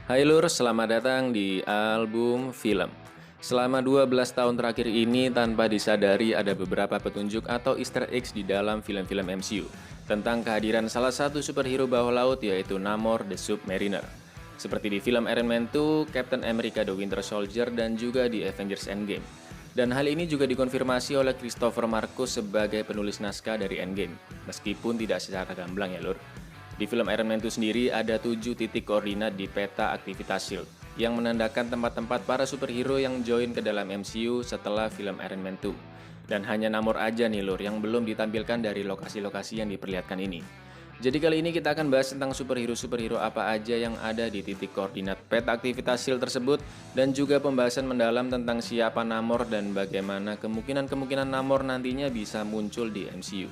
Hai Lur, selamat datang di album film. Selama 12 tahun terakhir ini tanpa disadari ada beberapa petunjuk atau easter eggs di dalam film-film MCU tentang kehadiran salah satu superhero bawah laut yaitu Namor the Submariner. Seperti di film Iron Man 2, Captain America the Winter Soldier, dan juga di Avengers Endgame. Dan hal ini juga dikonfirmasi oleh Christopher Marcus sebagai penulis naskah dari Endgame, meskipun tidak secara gamblang ya Lur. Di film Iron Man 2 sendiri ada 7 titik koordinat di peta aktivitas SHIELD yang menandakan tempat-tempat para superhero yang join ke dalam MCU setelah film Iron Man 2. Dan hanya Namor aja nih Lur yang belum ditampilkan dari lokasi-lokasi yang diperlihatkan ini. Jadi kali ini kita akan bahas tentang superhero-superhero apa aja yang ada di titik koordinat peta aktivitas SHIELD tersebut dan juga pembahasan mendalam tentang siapa Namor dan bagaimana kemungkinan-kemungkinan Namor nantinya bisa muncul di MCU.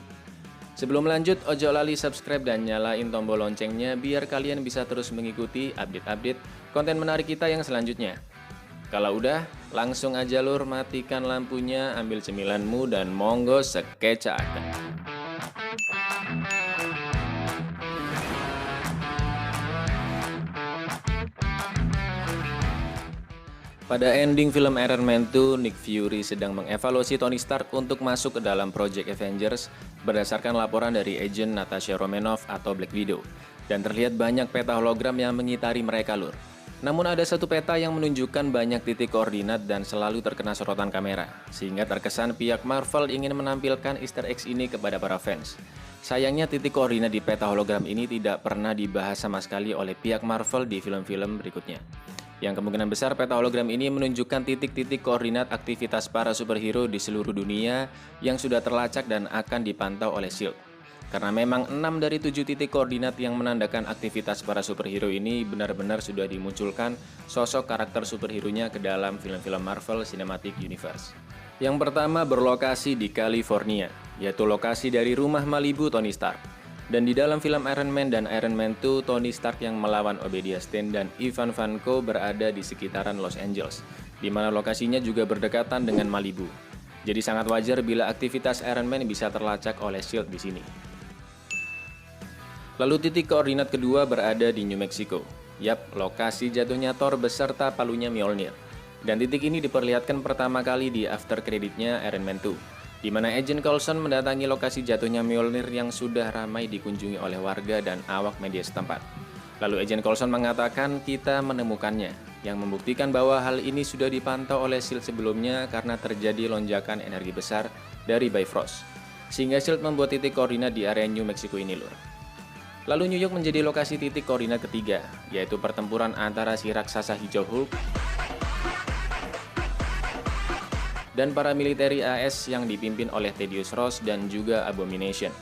Sebelum lanjut, ojo lali subscribe dan nyalain tombol loncengnya biar kalian bisa terus mengikuti update-update konten menarik kita yang selanjutnya. Kalau udah, langsung aja Lur matikan lampunya, ambil cemilanmu dan monggo sekecakan. Pada ending film Iron Man 2, Nick Fury sedang mengevaluasi Tony Stark untuk masuk ke dalam Project Avengers berdasarkan laporan dari agen Natasha Romanoff atau Black Widow. Dan terlihat banyak peta hologram yang mengitari mereka Lur. Namun ada satu peta yang menunjukkan banyak titik koordinat dan selalu terkena sorotan kamera, sehingga terkesan pihak Marvel ingin menampilkan easter eggs ini kepada para fans. Sayangnya titik koordinat di peta hologram ini tidak pernah dibahas sama sekali oleh pihak Marvel di film-film berikutnya. Yang kemungkinan besar peta hologram ini menunjukkan titik-titik koordinat aktivitas para superhero di seluruh dunia yang sudah terlacak dan akan dipantau oleh SHIELD. Karena memang 6 dari 7 titik koordinat yang menandakan aktivitas para superhero ini benar-benar sudah dimunculkan sosok karakter superhero-nya ke dalam film-film Marvel Cinematic Universe. Yang pertama berlokasi di California, yaitu lokasi dari rumah Malibu Tony Stark. Dan di dalam film Iron Man dan Iron Man 2, Tony Stark yang melawan Obadiah Stane dan Ivan Vanko berada di sekitaran Los Angeles, di mana lokasinya juga berdekatan dengan Malibu. Jadi sangat wajar bila aktivitas Iron Man bisa terlacak oleh SHIELD di sini. Lalu titik koordinat kedua berada di New Mexico. Yap, lokasi jatuhnya Thor beserta palunya Mjolnir. Dan titik ini diperlihatkan pertama kali di after creditnya Iron Man 2. Di mana Agent Coulson mendatangi lokasi jatuhnya Mjolnir yang sudah ramai dikunjungi oleh warga dan awak media setempat. Lalu Agent Coulson mengatakan kita menemukannya, yang membuktikan bahwa hal ini sudah dipantau oleh SHIELD sebelumnya karena terjadi lonjakan energi besar dari Bifrost. Sehingga SHIELD membuat titik koordinat di area New Mexico ini Lur. Lalu New York menjadi lokasi titik koordinat ketiga, yaitu pertempuran antara si raksasa hijau Hulk dan para militeri AS yang dipimpin oleh Thaddeus Ross dan juga Abomination.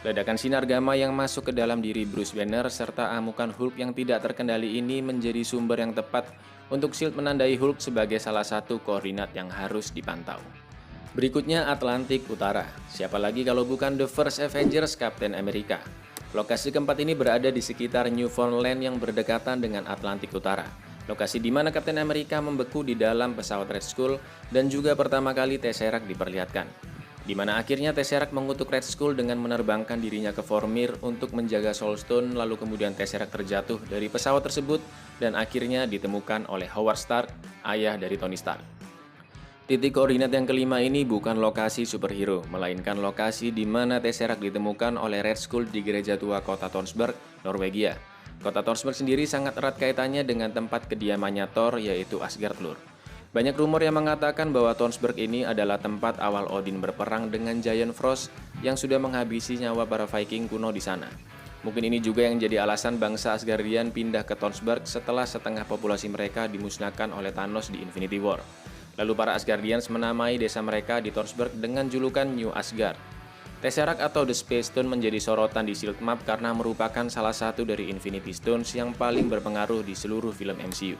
Ledakan sinar gamma yang masuk ke dalam diri Bruce Banner serta amukan Hulk yang tidak terkendali ini menjadi sumber yang tepat untuk SHIELD menandai Hulk sebagai salah satu koordinat yang harus dipantau. Berikutnya Atlantik Utara, siapa lagi kalau bukan The First Avengers Captain America. Lokasi keempat ini berada di sekitar Newfoundland yang berdekatan dengan Atlantik Utara. Lokasi di mana Captain America membeku di dalam pesawat Red Skull dan juga pertama kali Tesseract diperlihatkan. Di mana akhirnya Tesseract mengutuk Red Skull dengan menerbangkan dirinya ke Vormir untuk menjaga Soul Stone, lalu kemudian Tesseract terjatuh dari pesawat tersebut dan akhirnya ditemukan oleh Howard Stark, ayah dari Tony Stark. Titik koordinat yang kelima ini bukan lokasi superhero, melainkan lokasi di mana Tesseract ditemukan oleh Red Skull di gereja tua kota Tonsberg, Norwegia. Kota Tonsberg sendiri sangat erat kaitannya dengan tempat kediamannya Thor, yaitu Asgard Lur. Banyak rumor yang mengatakan bahwa Tonsberg ini adalah tempat awal Odin berperang dengan Giant Frost yang sudah menghabisi nyawa para Viking kuno di sana. Mungkin ini juga yang jadi alasan bangsa Asgardian pindah ke Tonsberg setelah setengah populasi mereka dimusnahkan oleh Thanos di Infinity War. Lalu para Asgardians menamai desa mereka di Tonsberg dengan julukan New Asgard. Tesseract atau The Space Stone menjadi sorotan di SHIELD Map karena merupakan salah satu dari Infinity Stones yang paling berpengaruh di seluruh film MCU.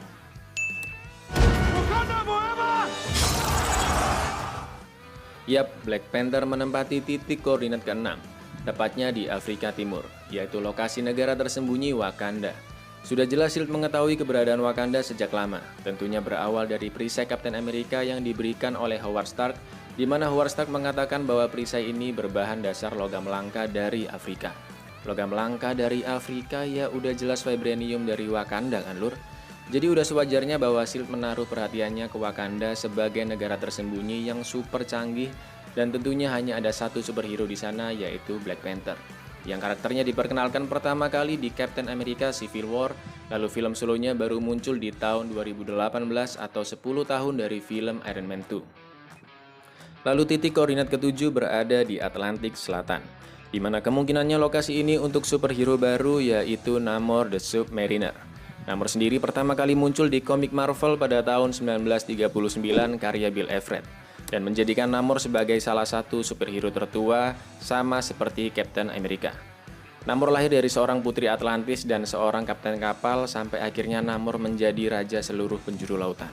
Yap, Black Panther menempati titik koordinat ke-6, tepatnya di Afrika Timur, yaitu lokasi negara tersembunyi Wakanda. Sudah jelas SHIELD mengetahui keberadaan Wakanda sejak lama, tentunya berawal dari perisai Captain America yang diberikan oleh Howard Stark, di mana Howard Stark mengatakan bahwa perisai ini berbahan dasar logam langka dari Afrika. Logam langka dari Afrika ya udah jelas vibranium dari Wakanda kan Lur. Jadi udah sewajarnya bahwa S.H.I.E.L.D. menaruh perhatiannya ke Wakanda sebagai negara tersembunyi yang super canggih dan tentunya hanya ada satu superhero di sana yaitu Black Panther. Yang karakternya diperkenalkan pertama kali di Captain America Civil War, lalu film solonya baru muncul di tahun 2018 atau 10 tahun dari film Iron Man 2. Lalu titik koordinat ketujuh berada di Atlantik Selatan, di mana kemungkinannya lokasi ini untuk superhero baru yaitu Namor the Submariner. Namor sendiri pertama kali muncul di komik Marvel pada tahun 1939 karya Bill Everett dan menjadikan Namor sebagai salah satu superhero tertua sama seperti Captain America. Namor lahir dari seorang putri Atlantis dan seorang kapten kapal sampai akhirnya Namor menjadi raja seluruh penjuru lautan.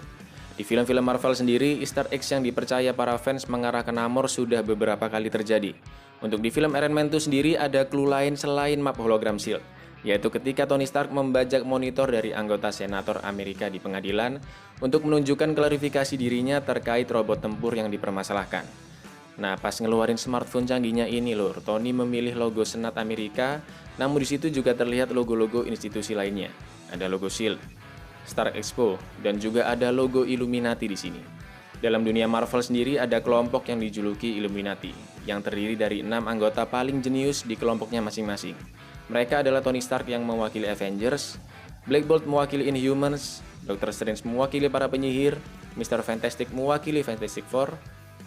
Di film-film Marvel sendiri, Easter eggs yang dipercaya para fans mengarah ke Namor sudah beberapa kali terjadi. Untuk di film Iron Man 2 sendiri ada clue lain selain map hologram S.H.I.E.L.D., yaitu ketika Tony Stark membajak monitor dari anggota senator Amerika di pengadilan untuk menunjukkan klarifikasi dirinya terkait robot tempur yang dipermasalahkan. Nah, pas ngeluarin smartphone canggihnya ini lur, Tony memilih logo Senat Amerika, namun di situ juga terlihat logo-logo institusi lainnya. Ada logo S.H.I.E.L.D., Stark Expo, dan juga ada logo Illuminati di sini. Dalam dunia Marvel sendiri ada kelompok yang dijuluki Illuminati, yang terdiri dari 6 anggota paling jenius di kelompoknya masing-masing. Mereka adalah Tony Stark yang mewakili Avengers, Black Bolt mewakili Inhumans, Doctor Strange mewakili para penyihir, Mr. Fantastic mewakili Fantastic Four,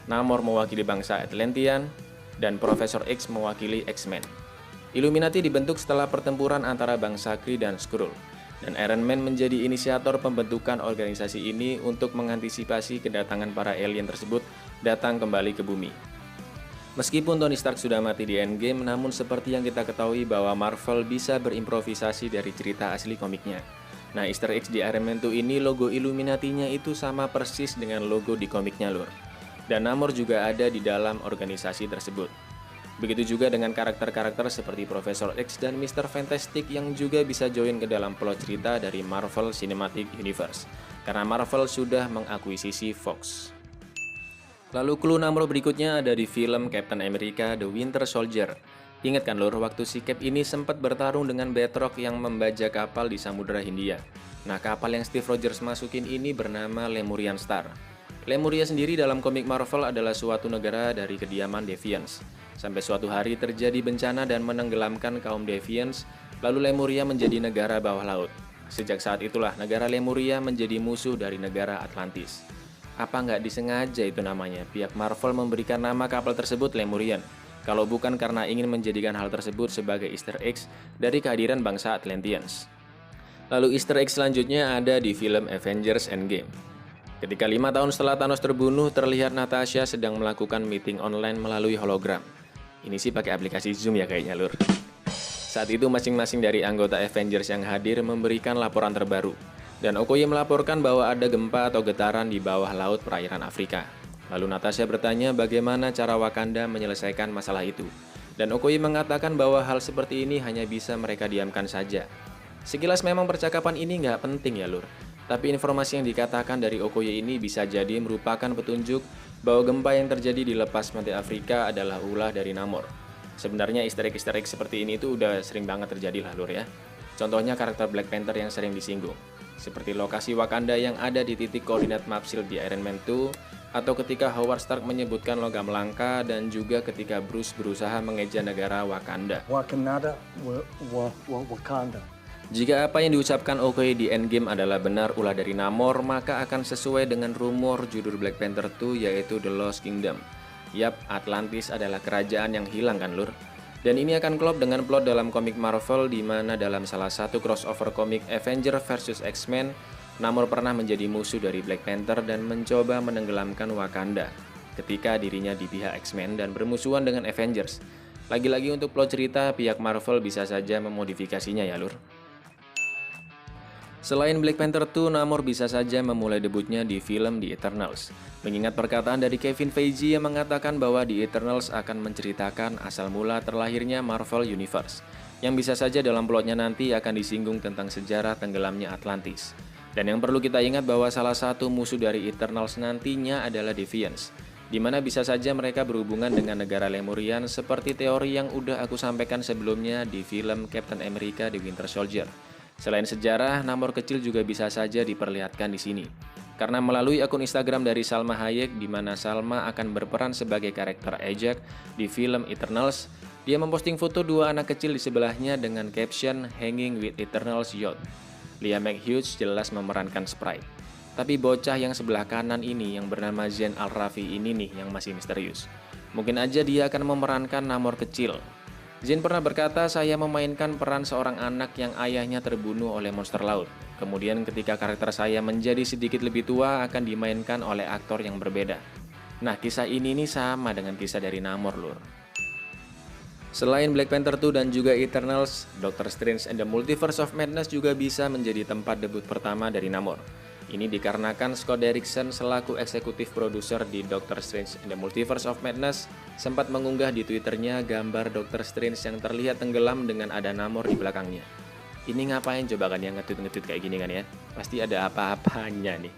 Namor mewakili bangsa Atlantean, dan Profesor X mewakili X-Men. Illuminati dibentuk setelah pertempuran antara bangsa Kree dan Skrull, dan Iron Man menjadi inisiator pembentukan organisasi ini untuk mengantisipasi kedatangan para alien tersebut datang kembali ke bumi. Meskipun Tony Stark sudah mati di Endgame, namun seperti yang kita ketahui bahwa Marvel bisa berimprovisasi dari cerita asli komiknya. Nah, Easter eggs di Iron Man 2 ini logo Illuminati-nya itu sama persis dengan logo di komiknya lur. Dan Namor juga ada di dalam organisasi tersebut. Begitu juga dengan karakter-karakter seperti Profesor X dan Mr. Fantastic yang juga bisa join ke dalam plot cerita dari Marvel Cinematic Universe. Karena Marvel sudah mengakuisisi Fox. Lalu clue Namor berikutnya ada di film Captain America The Winter Soldier. Ingat kan lur, waktu si Cap ini sempat bertarung dengan Batroc yang membajak kapal di Samudra Hindia. Nah, kapal yang Steve Rogers masukin ini bernama Lemurian Star. Lemuria sendiri dalam komik Marvel adalah suatu negara dari kediaman Deviants. Sampai suatu hari terjadi bencana dan menenggelamkan kaum Deviants, lalu Lemuria menjadi negara bawah laut. Sejak saat itulah negara Lemuria menjadi musuh dari negara Atlantis. Apa nggak disengaja itu namanya, pihak Marvel memberikan nama kapal tersebut Lemurian, kalau bukan karena ingin menjadikan hal tersebut sebagai Easter eggs dari kehadiran bangsa Atlanteans. Lalu Easter egg selanjutnya ada di film Avengers Endgame. Ketika 5 tahun setelah Thanos terbunuh, terlihat Natasha sedang melakukan meeting online melalui hologram. Ini sih pakai aplikasi Zoom ya kayaknya lur. Saat itu masing-masing dari anggota Avengers yang hadir memberikan laporan terbaru. Dan Okoye melaporkan bahwa ada gempa atau getaran di bawah laut perairan Afrika. Lalu Natasha bertanya bagaimana cara Wakanda menyelesaikan masalah itu. Dan Okoye mengatakan bahwa hal seperti ini hanya bisa mereka diamkan saja. Sekilas memang percakapan ini nggak penting ya lur. Tapi informasi yang dikatakan dari Okoye ini bisa jadi merupakan petunjuk bahwa gempa yang terjadi di lepas pantai Afrika adalah ulah dari Namor. Sebenarnya easter egg seperti ini itu udah sering banget terjadi lah lur ya. Contohnya karakter Black Panther yang sering disinggung. Seperti lokasi Wakanda yang ada di titik koordinat map S.H.I.E.L.D. di Iron Man 2, atau ketika Howard Stark menyebutkan logam langka, dan juga ketika Bruce berusaha mengeja negara Wakanda. Wakanda. Jika apa yang diucapkan Okoye di Endgame adalah benar ulah dari Namor, maka akan sesuai dengan rumor judul Black Panther 2 yaitu The Lost Kingdom. Yap, Atlantis adalah kerajaan yang hilang kan lur? Dan ini akan klop dengan plot dalam komik Marvel di mana dalam salah satu crossover komik Avengers vs X-Men, Namor pernah menjadi musuh dari Black Panther dan mencoba menenggelamkan Wakanda ketika dirinya di pihak X-Men dan bermusuhan dengan Avengers. Lagi-lagi untuk plot cerita, pihak Marvel bisa saja memodifikasinya ya lur. Selain Black Panther 2, Namor bisa saja memulai debutnya di film The Eternals. Mengingat perkataan dari Kevin Feige yang mengatakan bahwa The Eternals akan menceritakan asal mula terlahirnya Marvel Universe, yang bisa saja dalam plotnya nanti akan disinggung tentang sejarah tenggelamnya Atlantis. Dan yang perlu kita ingat bahwa salah satu musuh dari Eternals nantinya adalah Deviants, di mana bisa saja mereka berhubungan dengan negara Lemurian seperti teori yang udah aku sampaikan sebelumnya di film Captain America The Winter Soldier. Selain sejarah, Namor kecil juga bisa saja diperlihatkan di sini. Karena melalui akun Instagram dari Salma Hayek, di mana Salma akan berperan sebagai karakter Ajax di film Eternals, dia memposting foto dua anak kecil di sebelahnya dengan caption "Hanging with Eternals Youth". Liam McHugh jelas memerankan Sprite. Tapi bocah yang sebelah kanan ini yang bernama Zain Al-Rafi ini nih yang masih misterius. Mungkin aja dia akan memerankan Namor kecil. Zain pernah berkata, "Saya memainkan peran seorang anak yang ayahnya terbunuh oleh monster laut. Kemudian ketika karakter saya menjadi sedikit lebih tua akan dimainkan oleh aktor yang berbeda." Nah, kisah ini nih sama dengan kisah dari Namor, lur. Selain Black Panther 2 dan juga Eternals, Doctor Strange and the Multiverse of Madness juga bisa menjadi tempat debut pertama dari Namor. Ini dikarenakan Scott Derrickson selaku eksekutif produser di Doctor Strange and the Multiverse of Madness sempat mengunggah di Twitternya gambar Doctor Strange yang terlihat tenggelam dengan ada Namor di belakangnya. Ini ngapain coba kan yang ngetweet kayak gini kan ya? Pasti ada apa-apanya nih.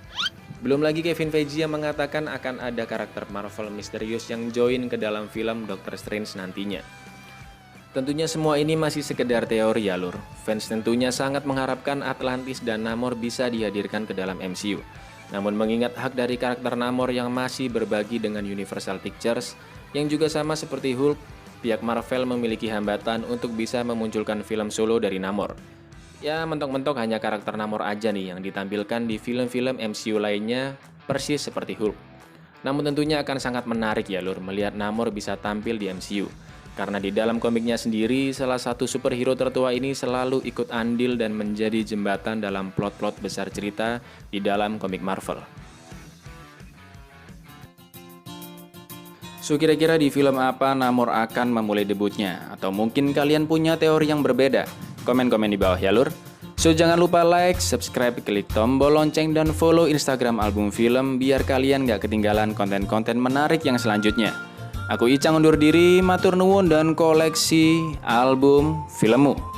Belum lagi Kevin Feige yang mengatakan akan ada karakter Marvel misterius yang join ke dalam film Doctor Strange nantinya. Tentunya semua ini masih sekedar teori ya lur. Fans tentunya sangat mengharapkan Atlantis dan Namor bisa dihadirkan ke dalam MCU. Namun mengingat hak dari karakter Namor yang masih berbagi dengan Universal Pictures, yang juga sama seperti Hulk, pihak Marvel memiliki hambatan untuk bisa memunculkan film solo dari Namor. Ya mentok-mentok hanya karakter Namor aja nih yang ditampilkan di film-film MCU lainnya persis seperti Hulk. Namun tentunya akan sangat menarik ya lur melihat Namor bisa tampil di MCU. Karena di dalam komiknya sendiri, salah satu superhero tertua ini selalu ikut andil dan menjadi jembatan dalam plot-plot besar cerita di dalam komik Marvel. So kira-kira di film apa Namor akan memulai debutnya? Atau mungkin kalian punya teori yang berbeda? Komen-komen di bawah ya lur. So jangan lupa like, subscribe, klik tombol lonceng, dan follow Instagram Album Film biar kalian gak ketinggalan konten-konten menarik yang selanjutnya. Aku Icang undur diri, matur nuwun dan koleksi album filmmu.